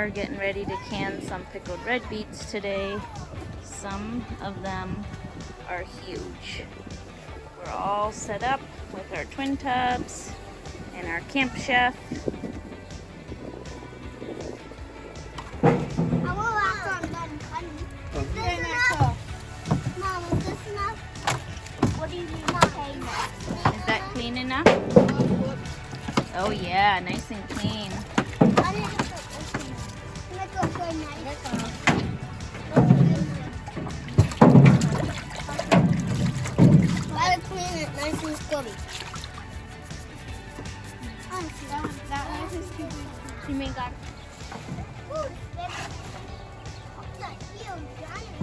We're getting ready to can some pickled red beets today. Some of them are huge. We're all set up with our twin tubs and our Camp Chef. What do you mean? Is that clean enough? Oh yeah, nice and clean. Gotta clean it nice and scrubby. That nice and scrubby. You mean God?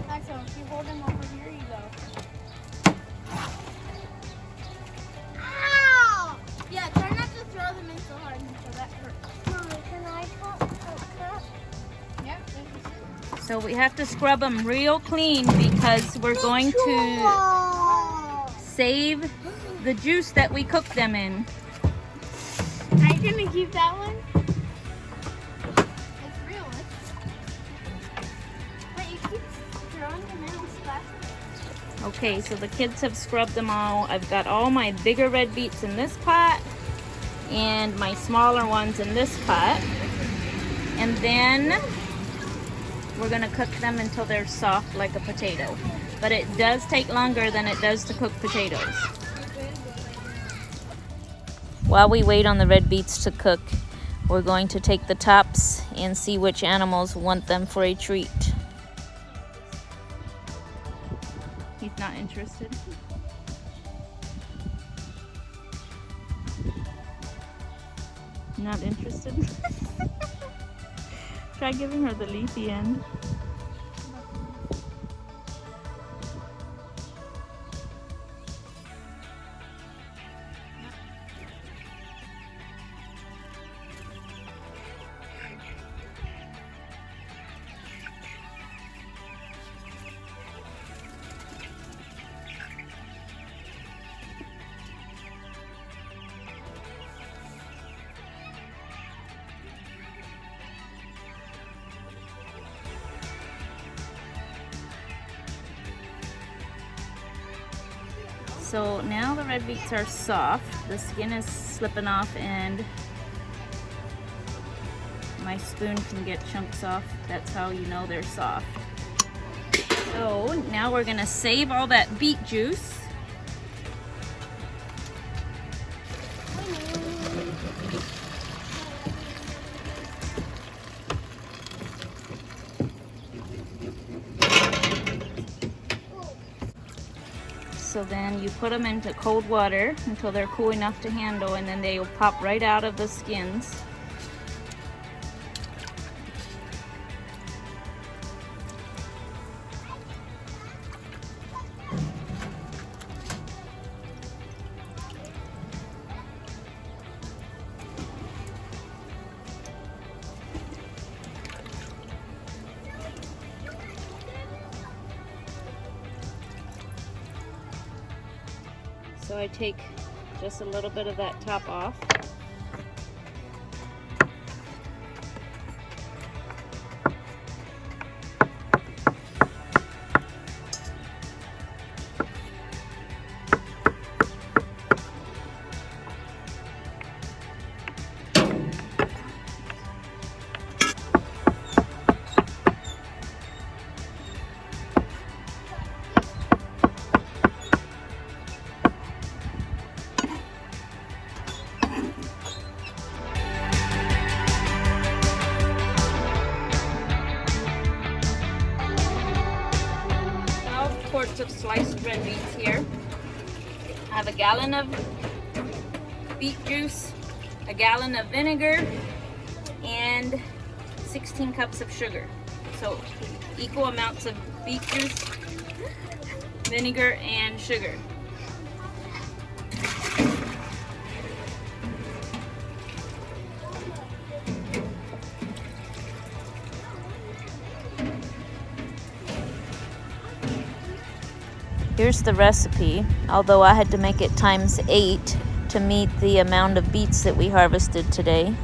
Axel, if you hold him over here, you go. Ow! Yeah, try not to throw them in so hard until that hurts. Mommy, can I cut? Yep. So we have to scrub them real clean because we're going to save the juice that we cook them in. Are you gonna keep that one? It's real. But you keep throwing them in with splashing. Okay, so the kids have scrubbed them all. I've got all my bigger red beets in this pot and my smaller ones in this pot. And then we're gonna cook them until they're soft like a potato. But it does take longer than it does to cook potatoes. While we wait on the red beets to cook, we're going to take the tops and see which animals want them for a treat. He's not interested. Not interested? Try giving her the leafy end. So now the red beets are soft. The skin is slipping off and my spoon can get chunks off. That's how you know they're soft. So now we're gonna save all that beet juice. So then you put them into cold water until they're cool enough to handle, and then they will pop right out of the skins. So I take just a little bit of that top off. Quarts of sliced red beets here. I have a gallon of beet juice, a gallon of vinegar, and 16 cups of sugar. So equal amounts of beet juice, vinegar, and sugar. Here's the recipe, although I had to make it ×8 to meet the amount of beets that we harvested today.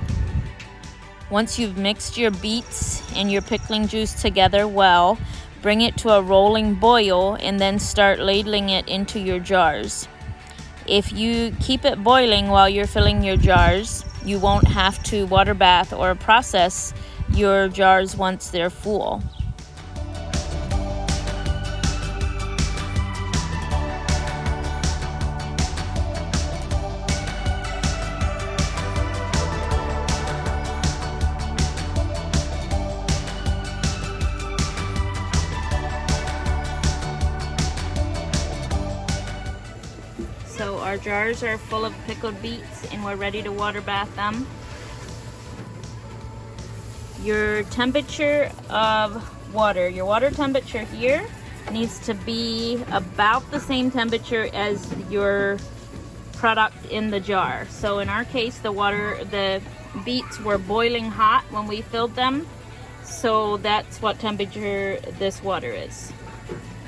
Once you've mixed your beets and your pickling juice together well, bring it to a rolling boil and then start ladling it into your jars. If you keep it boiling while you're filling your jars, you won't have to water bath or process your jars once they're full. So our jars are full of pickled beets and we're ready to water bath them. Your temperature of water, your water temperature here needs to be about the same temperature as your product in the jar. So in our case, the beets were boiling hot when we filled them. So that's what temperature this water is.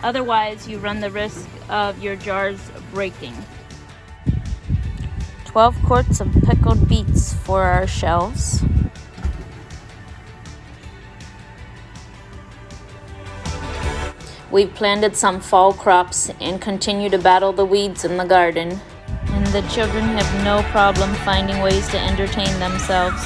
Otherwise, you run the risk of your jars breaking. 12 quarts of pickled beets for our shelves. We've planted some fall crops and continue to battle the weeds in the garden. And the children have no problem finding ways to entertain themselves.